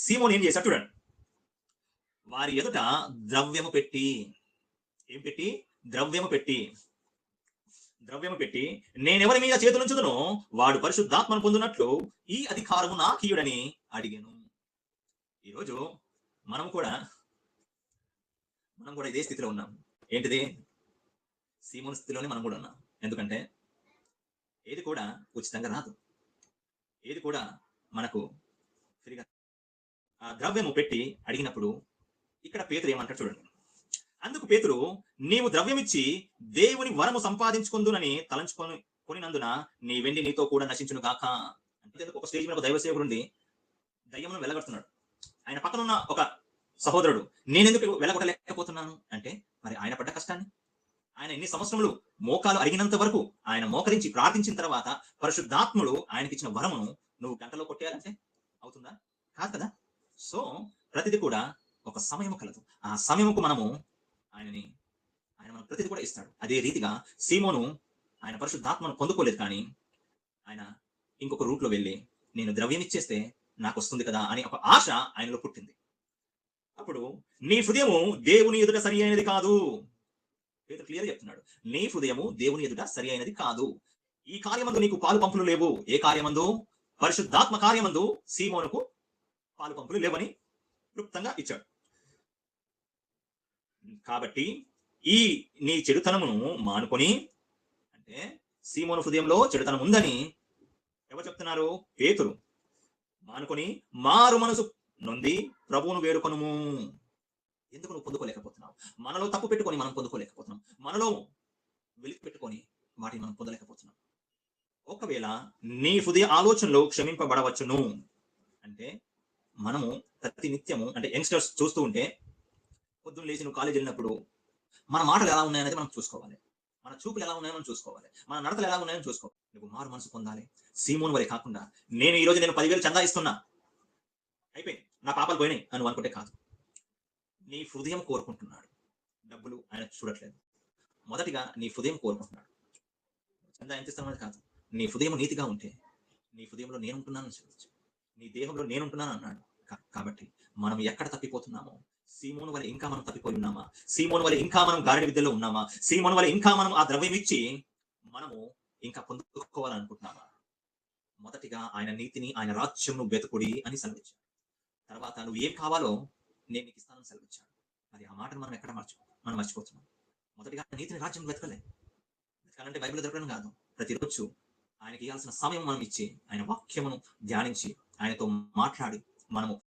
సీమోను ఏం చేశాడు చూడండి. వారి ఎదుట ద్రవ్యము పెట్టి, ఏం పెట్టి? ద్రవ్యము పెట్టి, ద్రవ్యము పెట్టి, నేనెవరి మీద చేతులుంచుదునో వాడు పరిశుద్ధాత్మను పొందునట్లు ఈ అధికారము నాకీయుడని అడిగాను. ఈరోజు మనం కూడా ఇదే స్థితిలో ఉన్నాం. ఏంటిది? సీమోను స్థితిలోనే మనం కూడా ఉన్నాం. ఎందుకంటే ఏది కూడా ఉచితంగా రాదు, ఏది కూడా మనకు ఫ్రీగా. ఆ ద్రవ్యము పెట్టి అడిగినప్పుడు ఇక్కడ పేతురు ఏమంటాడు చూడండి. అందుకు పేతురు, నీవు ద్రవ్యమిచ్చి దేవుని వరము సంపాదించుకుందునని కొనినందున నీ వెండి నీతో కూడా నశించును గాక. అంటే ఒక స్టేజ్ మీద ఒక దైవ సేవకుడు ఉండి దయ్యమును వెళ్ళగొడుతున్నాడు. ఆయన పక్కన ఉన్న ఒక సహోదరుడు, నేనెందుకు వెళ్ళగొట్టలేకపోతున్నాను అంటే, మరి ఆయన పడ్డ కష్టాన్ని, ఆయన ఎన్ని సంవత్సరములు మోకాలు అరిగినంత వరకు ఆయన మోకరించి ప్రార్థించిన తర్వాత పరిశుద్ధాత్ముడు ఆయనకి ఇచ్చిన వరమును నువ్వు గంటలో కొట్టేయాలంటే అవుతుందా? కాదు కదా. సో ప్రతిది కూడా ఒక సమయము కలదు. ఆ సమయముకు ఆయన మనకు ప్రతిది కూడా ఇస్తాడు. అదే రీతిగా సీమోను ఆయన పరిశుద్ధాత్మను పొందుకోలేదు, కానీ ఆయన ఇంకొక రూట్ లో వెళ్ళి నేను ద్రవ్యం ఇచ్చేస్తే నాకు వస్తుంది కదా అని ఒక ఆశ ఆయనలో పుట్టింది. అప్పుడు నీ హృదయము దేవుని ఎదుట సరి అయినది కాదు. పేతురు క్లియర్ చెప్తున్నాడు, నీ హృదయము దేవుని ఎదుట సరి అయినది కాదు. ఈ కార్యమందు నీకు పాలు పంపులు లేవు. ఏ కార్యమందు? పరిశుద్ధాత్మ కార్యమందు సీమోనుకు పాలు పంపులు లేవని క్లుప్తంగా ఇచ్చాడు. కాబట్టి ఈ నీ చెడుతనమును మానుకొని, అంటే సీమోను హృదయంలో చెడుతనం ఉందని ఎవరు చెప్తున్నారు? పేతురు. మానుకొని మారు మనసు నొంది ప్రభువును వేడుకొనుము. ఎందుకు నువ్వు పొందుకోలేకపోతున్నావు? మనలో తప్పు పెట్టుకొని మనం పొందుకోలేకపోతున్నాం, మనలో వెలికి పెట్టుకొని వాటిని మనం పొందలేకపోతున్నాం. ఒకవేళ నీ హృదయ ఆలోచనలు క్షమింపబడవచ్చును అంటే, మనము ప్రతి నిత్యము, అంటే యంగ్స్టర్స్ చూస్తూ ఉంటే, పొద్దున్న లేచి నువ్వు కాలేజీ వెళ్ళినప్పుడు మన మాటలు ఎలా ఉన్నాయనేది మనం చూసుకోవాలి, మన చూపులు ఎలా ఉన్నాయో మనం చూసుకోవాలి, మన నడతలు ఎలా ఉన్నాయో చూసుకోవాలి. నువ్వు మారు మనసు పొందాలి. సీమోను వరే కాకుండా, నేను 10,000 చందా ఇస్తున్నా, అయిపోయింది, నా పాపాలు పోయినాయి అని నువ్వు అనుకుంటే కాదు. నీ హృదయం కోరుకుంటున్నాడు. డబ్బులు ఆయన చూడట్లేదు. మొదటిగా నీ హృదయం కోరుకుంటున్నాడు. చందా ఎంత ఇస్తామని కాదు. నీ హృదయం నీతిగా ఉంటే, నీ హృదయంలో నేనుంటున్నాను చెప్పచ్చు, నీ దేహంలో నేనుంటున్నాను అన్నాడు. కాబట్టి మనం ఎక్కడ తప్పిపోతున్నామో, సీమోను వల్ల ఇంకా మనం తప్పిపోయి ఉన్నామా? సీమోను వల్ల ఇంకా మనం గారడి విద్యలో ఉన్నామా? సీమోను వల్ల ఇంకా మనం ఆ ద్రవ్యం ఇచ్చి మనము ఇంకా పొందుకోవాలనుకుంటున్నామా? మొదటిగా ఆయన నీతిని, ఆయన రాజ్యంను వెతుకుడి అని సెలవిచ్చాడు. తర్వాత నువ్వు ఏం కావాలో నేను నీకు ఇస్తానని సెలవిచ్చాడు. మరి ఆ మాటను మనం ఎక్కడ మనం మర్చిపోతున్నాం. మొదటిగా నీతిని, రాజ్యం వెతకాలంటే బైబిల్ దొరకడం కాదు. ప్రతిరోజు ఆయనకి ఇవ్వాల్సిన సమయం మనం ఇచ్చి, ఆయన వాక్యమును ధ్యానించి, ఆయనతో మాట్లాడి మనము